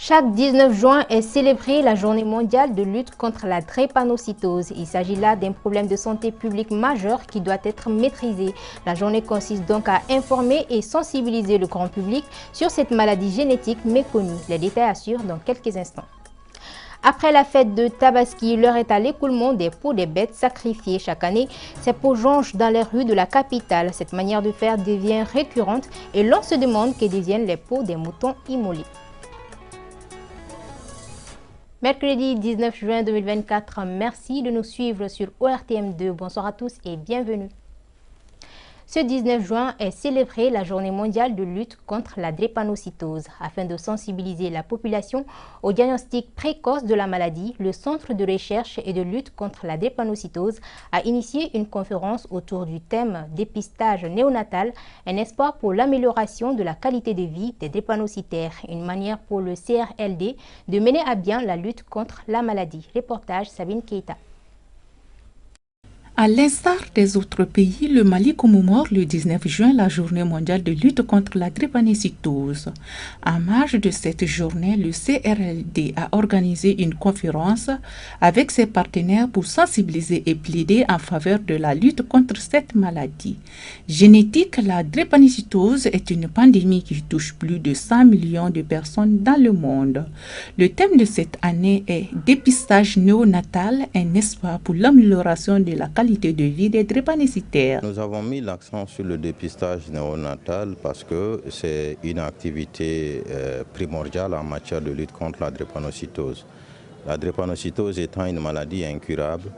Chaque 19 juin est célébrée la journée mondiale de lutte contre la drépanocytose. Il s'agit là d'un problème de santé publique majeur qui doit être maîtrisé. La journée consiste donc à informer et sensibiliser le grand public sur cette maladie génétique méconnue. Les détails assurent dans quelques instants. Après la fête de Tabaski, l'heure est à l'écoulement des peaux des bêtes sacrifiées. Chaque année, ces peaux jonchent dans les rues de la capitale. Cette manière de faire devient récurrente et l'on se demande que deviennent les peaux des moutons immolés. Mercredi 19 juin 2024, merci de nous suivre sur ORTM2. Bonsoir à tous et bienvenue. Ce 19 juin est célébrée la journée mondiale de lutte contre la drépanocytose. Afin de sensibiliser la population au diagnostic précoce de la maladie, le Centre de recherche et de lutte contre la drépanocytose a initié une conférence autour du thème « Dépistage néonatal, un espoir pour l'amélioration de la qualité de vie des drépanocytaires », une manière pour le CRLD de mener à bien la lutte contre la maladie. Reportage Sabine Keita. À l'instar des autres pays, le Mali commémore le 19 juin la journée mondiale de lutte contre la drépanocytose. En marge de cette journée, le CRLD a organisé une conférence avec ses partenaires pour sensibiliser et plaider en faveur de la lutte contre cette maladie. Génétique, la drépanocytose est une pandémie qui touche plus de 100 millions de personnes dans le monde. Le thème de cette année est « Dépistage néonatal, un espoir pour l'amélioration de la qualité de vie des drépanocytaires ». Nous avons mis l'accent sur le dépistage néonatal parce que c'est une activité primordiale en matière de lutte contre la drépanocytose. La drépanocytose étant une maladie incurable,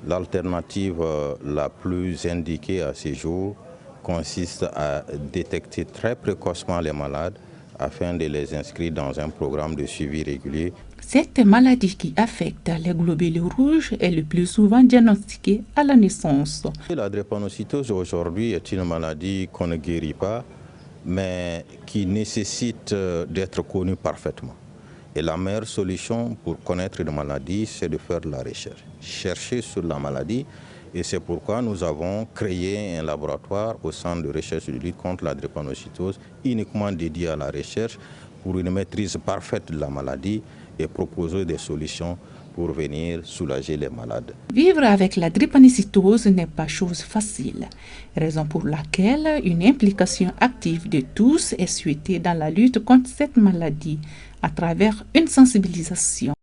l'alternative la plus indiquée à ces jours consiste à détecter très précocement les malades afin de les inscrire dans un programme de suivi régulier. Cette maladie qui affecte les globules rouges est le plus souvent diagnostiquée à la naissance. La drépanocytose aujourd'hui est une maladie qu'on ne guérit pas, mais qui nécessite d'être connue parfaitement. Et la meilleure solution pour connaître une maladie, c'est de faire de la recherche. Chercher sur la maladie, et c'est pourquoi nous avons créé un laboratoire au Centre de recherche de lutte contre la drépanocytose, uniquement dédié à la recherche pour une maîtrise parfaite de la maladie et proposer des solutions pour venir soulager les malades. Vivre avec la drépanocytose n'est pas chose facile, raison pour laquelle une implication active de tous est souhaitée dans la lutte contre cette maladie à travers une sensibilisation.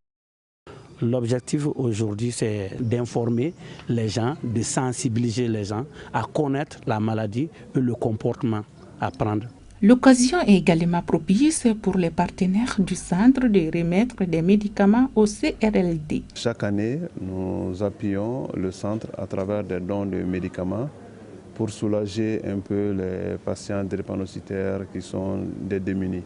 L'objectif aujourd'hui, c'est d'informer les gens, de sensibiliser les gens à connaître la maladie et le comportement à prendre. L'occasion est également propice pour les partenaires du centre de remettre des médicaments au CRLD. Chaque année, nous appuyons le centre à travers des dons de médicaments pour soulager un peu les patients drépanocytaires qui sont des démunis.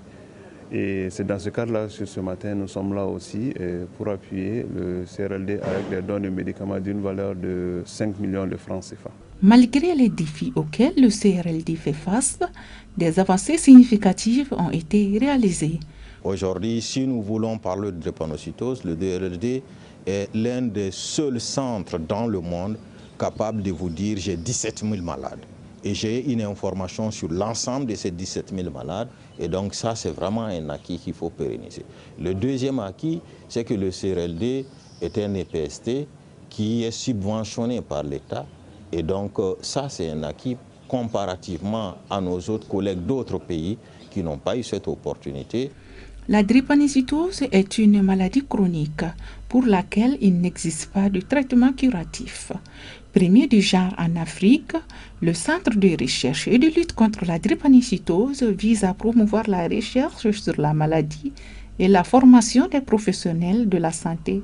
Et c'est dans ce cadre-là que ce matin, nous sommes là aussi pour appuyer le CRLD avec des dons de médicaments d'une valeur de 5 millions de francs CFA. Malgré les défis auxquels le CRLD fait face, des avancées significatives ont été réalisées. Aujourd'hui, si nous voulons parler de drépanocytose, le CRLD est l'un des seuls centres dans le monde capable de vous dire j'ai 17 000 malades. Et j'ai une information sur l'ensemble de ces 17 000 malades. Et donc ça, c'est vraiment un acquis qu'il faut pérenniser. Le deuxième acquis, c'est que le CRLD est un EPST qui est subventionné par l'État. Et donc ça, c'est un acquis comparativement à nos autres collègues d'autres pays qui n'ont pas eu cette opportunité. La drépanocytose est une maladie chronique pour laquelle il n'existe pas de traitement curatif. Premier du genre en Afrique, le Centre de recherche et de lutte contre la drépanocytose vise à promouvoir la recherche sur la maladie et la formation des professionnels de la santé.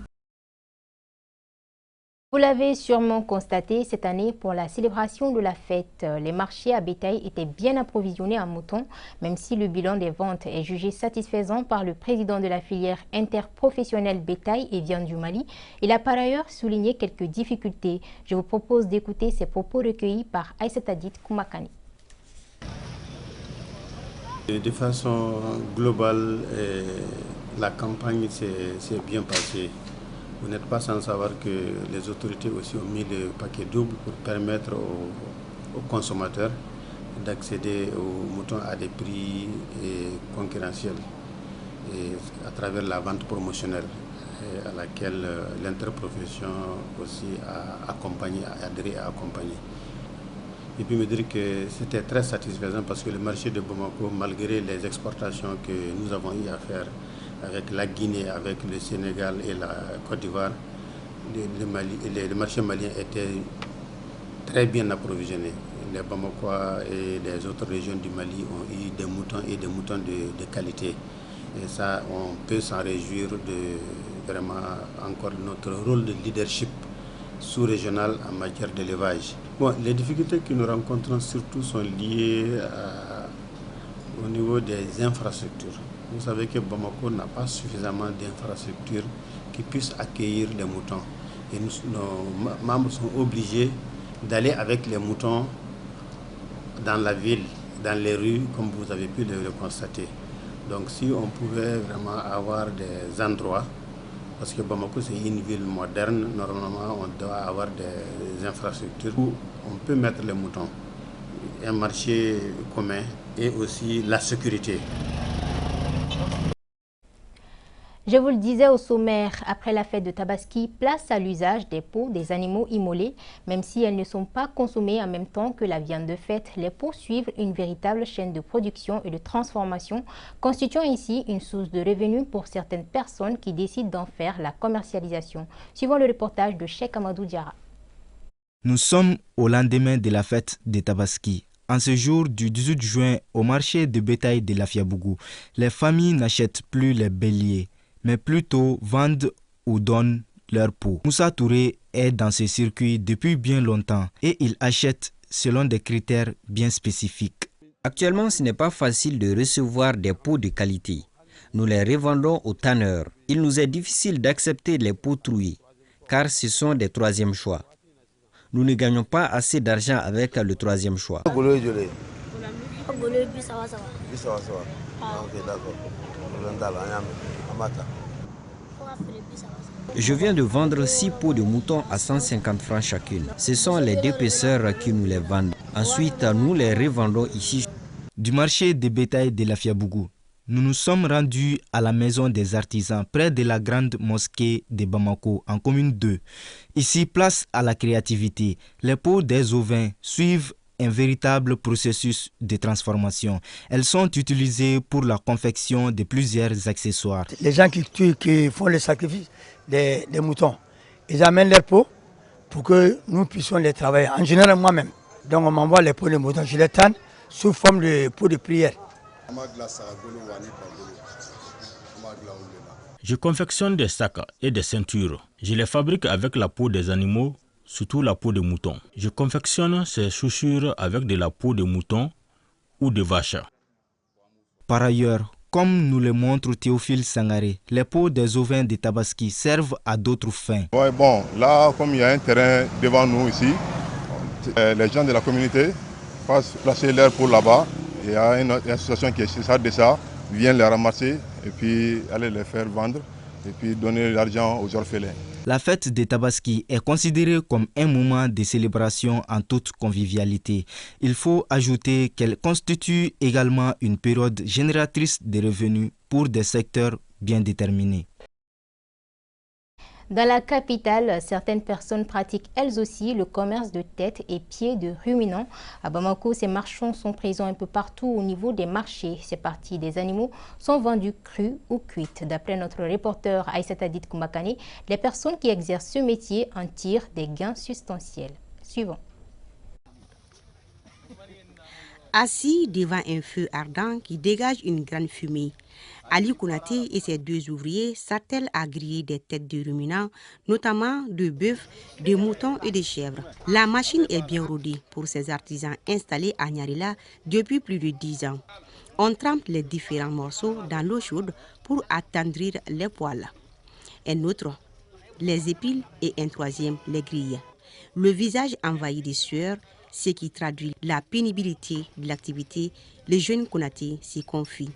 Vous l'avez sûrement constaté, cette année, pour la célébration de la fête, les marchés à bétail étaient bien approvisionnés en moutons, même si le bilan des ventes est jugé satisfaisant par le président de la filière interprofessionnelle bétail et viande du Mali. Il a par ailleurs souligné quelques difficultés. Je vous propose d'écouter ces propos recueillis par Aïssatadit Koumakani. De façon globale, la campagne s'est bien passée. Vous n'êtes pas sans savoir que les autorités aussi ont mis le paquet double pour permettre aux consommateurs d'accéder aux moutons à des prix concurrentiels. et à travers la vente promotionnelle à laquelle l'interprofession aussi a accompagné, a adhéré et a accompagné. Et puis me dire que c'était très satisfaisant parce que le marché de Bamako, malgré les exportations que nous avons eu à faire avec la Guinée, avec le Sénégal et la Côte d'Ivoire, le marché malien était très bien approvisionné. Les Bamakois et les autres régions du Mali ont eu des moutons et des moutons de qualité. Et ça, on peut s'en réjouir de vraiment encore notre rôle de leadership sous-régional en matière d'élevage. Bon, les difficultés que nous rencontrons surtout sont liées au niveau des infrastructures. Vous savez que Bamako n'a pas suffisamment d'infrastructures qui puissent accueillir les moutons. Et nos membres sont obligés d'aller avec les moutons dans la ville, dans les rues, comme vous avez pu le constater. Donc si on pouvait vraiment avoir des endroits, parce que Bamako c'est une ville moderne, normalement on doit avoir des infrastructures où on peut mettre les moutons, un marché commun et aussi la sécurité. Je vous le disais au sommaire, après la fête de Tabaski, place à l'usage des peaux des animaux immolés. Même si elles ne sont pas consommées en même temps que la viande de fête, les peaux suivent une véritable chaîne de production et de transformation, constituant ainsi une source de revenus pour certaines personnes qui décident d'en faire la commercialisation. Suivant le reportage de Cheikh Amadou Diarra. Nous sommes au lendemain de la fête de Tabaski. En ce jour du 18 juin, au marché de bétail de Lafiabougou, les familles n'achètent plus les béliers, mais plutôt vendent ou donnent leur peau. Moussa Touré est dans ce circuit depuis bien longtemps et il achète selon des critères bien spécifiques. Actuellement, ce n'est pas facile de recevoir des peaux de qualité. Nous les revendons aux tanneurs. Il nous est difficile d'accepter les peaux trouées, car ce sont des troisièmes choix. Nous ne gagnons pas assez d'argent avec le troisième choix. Je viens de vendre 6 peaux de mouton à 150 francs chacune. Ce sont les dépeceurs qui nous les vendent. Ensuite, nous les revendons ici. Du marché de bétail de Lafiabougou, nous nous sommes rendus à la maison des artisans près de la grande mosquée de Bamako en commune 2. Ici, place à la créativité. Les peaux des ovins suivent un véritable processus de transformation. Elles sont utilisées pour la confection de plusieurs accessoires. Les gens qui font le sacrifice des moutons, ils amènent leurs peaux pour que nous puissions les travailler. En général, moi-même. Donc on m'envoie les peaux de moutons, je les tanne sous forme de peaux de prière. Je confectionne des sacs et des ceintures. Je les fabrique avec la peau des animaux, surtout la peau de mouton. Je confectionne ces chaussures avec de la peau de mouton ou de vache. Par ailleurs, comme nous le montre Théophile Sangaré, les peaux des ovins de Tabaski servent à d'autres fins. Ouais, bon, là, comme il y a un terrain devant nous ici, les gens de la communauté passent placer leurs peaux là-bas. Il y a une association qui est chargée de ça, vient les ramasser et puis aller les faire vendre et puis donner l'argent aux orphelins. La fête de Tabaski est considérée comme un moment de célébration en toute convivialité. Il faut ajouter qu'elle constitue également une période génératrice de revenus pour des secteurs bien déterminés. Dans la capitale, certaines personnes pratiquent elles aussi le commerce de têtes et pieds de ruminants. À Bamako, ces marchands sont présents un peu partout au niveau des marchés. Ces parties des animaux sont vendues crues ou cuites. D'après notre reporter Aïssata Dit Koumakane, les personnes qui exercent ce métier en tirent des gains substantiels. Suivant. Assis devant un feu ardent qui dégage une grande fumée, Ali Konaté et ses 2 ouvriers s'attellent à griller des têtes de ruminants, notamment de bœufs, de moutons et de chèvres. La machine est bien rodée pour ces artisans installés à Nyarila depuis plus de 10 ans. On trempe les différents morceaux dans l'eau chaude pour attendrir les poils. Un autre les épile et un troisième les grille. Le visage envahi de sueur, ce qui traduit la pénibilité de l'activité, les jeunes Konaté s'y confient.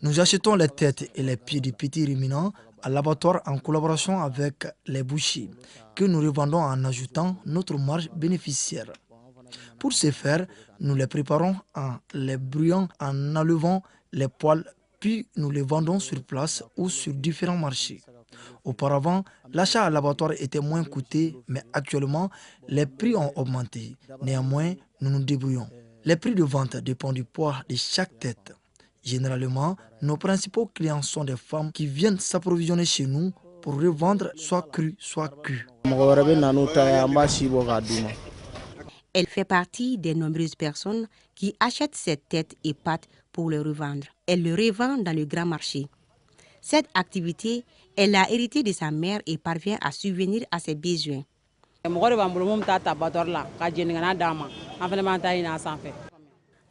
Nous achetons les têtes et les pieds du petit ruminant à l'abattoir en collaboration avec les bouchers, que nous revendons en ajoutant notre marge bénéficiaire. Pour ce faire, nous les préparons en les brûlant, en enlevant les poils, puis nous les vendons sur place ou sur différents marchés. Auparavant, l'achat à l'abattoir était moins coûteux, mais actuellement, les prix ont augmenté. Néanmoins, nous nous débrouillons. Les prix de vente dépendent du poids de chaque tête. Généralement, nos principaux clients sont des femmes qui viennent s'approvisionner chez nous pour revendre soit cru, soit cuit. Elle fait partie des nombreuses personnes qui achètent ces têtes et pattes pour les revendre. Elle le revend dans le grand marché. Cette activité, elle l'a héritée de sa mère et parvient à subvenir à ses besoins.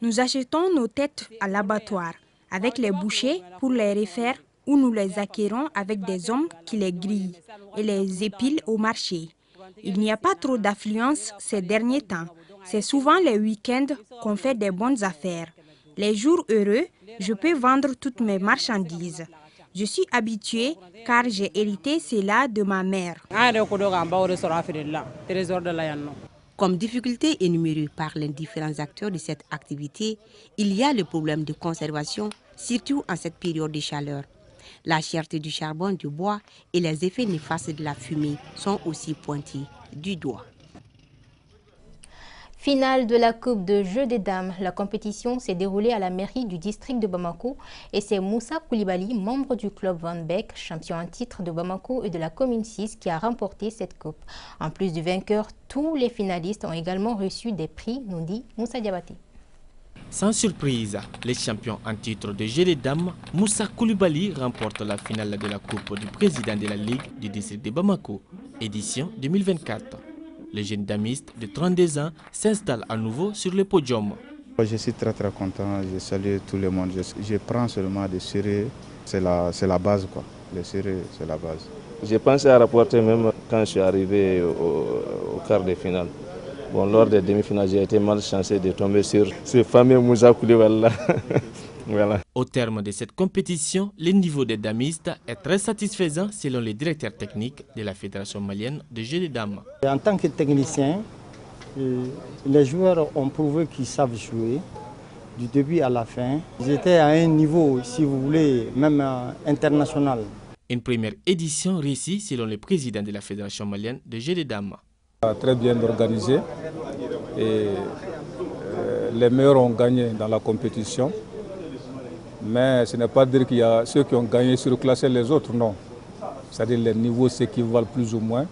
Nous achetons nos têtes à l'abattoir avec les bouchers pour les refaire ou nous les acquérons avec des hommes qui les grillent et les épilent au marché. Il n'y a pas trop d'affluence ces derniers temps. C'est souvent les week-ends qu'on fait des bonnes affaires. Les jours heureux, je peux vendre toutes mes marchandises. Je suis habituée car j'ai hérité cela de ma mère. Comme difficulté énumérée par les différents acteurs de cette activité, il y a le problème de conservation, surtout en cette période de chaleur. La cherté du charbon, du bois et les effets néfastes de la fumée sont aussi pointés du doigt. Finale de la Coupe de Jeux des Dames. La compétition s'est déroulée à la mairie du district de Bamako et c'est Moussa Koulibaly, membre du club Van Beek, champion en titre de Bamako et de la commune 6, qui a remporté cette coupe. En plus du vainqueur, tous les finalistes ont également reçu des prix, nous dit Moussa Diabaté. Sans surprise, les champions en titre de Jeux des Dames, Moussa Koulibaly remporte la finale de la Coupe du président de la Ligue du district de Bamako, édition 2024. Le jeune damiste de 32 ans s'installe à nouveau sur le podium. Je suis très content, je salue tout le monde. Je prends seulement des sérieux, c'est la base quoi. Le sérieux, c'est la base. J'ai pensé à rapporter même quand je suis arrivé au quart de finale. Bon, lors des demi-finales, j'ai été malchanceux de tomber sur ce fameux Moussa Koulibaly. Voilà. Au terme de cette compétition, le niveau des damistes est très satisfaisant selon le directeur technique de la Fédération malienne de jeux de dames. En tant que technicien, les joueurs ont prouvé qu'ils savent jouer du début à la fin. Ils étaient à un niveau, si vous voulez, même international. Une première édition réussie selon le président de la Fédération malienne de jeux de dames. Très bien organisé et les meilleurs ont gagné dans la compétition. Mais ce n'est pas dire qu'il y a ceux qui ont gagné surclassé les autres, non. C'est-à-dire les niveaux s'équivalent plus ou moins.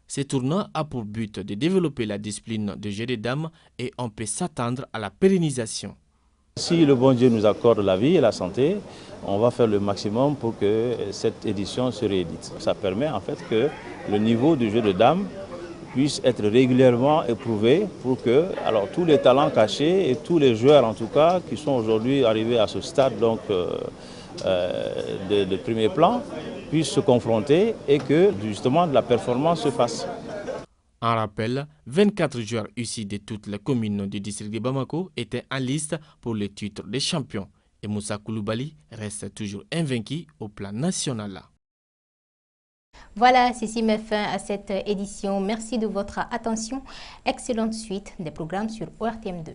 Ce tournoi a pour but de développer la discipline de jeu de dames et on peut s'attendre à la pérennisation. Si le bon Dieu nous accorde la vie et la santé, on va faire le maximum pour que cette édition se réédite. Ça permet en fait que le niveau du jeu de dames puisse être régulièrement éprouvé pour que tous les talents cachés et tous les joueurs en tout cas qui sont aujourd'hui arrivés à ce stade donc, de premier plan puissent se confronter et que justement de la performance se fasse. En rappel, 24 joueurs issus de toutes les communes du district de Bamako étaient en liste pour le titre de champion et Moussa Koulibaly reste toujours invaincu au plan national. Voilà, ceci met fin à cette édition. Merci de votre attention. Excellente suite des programmes sur ORTM2.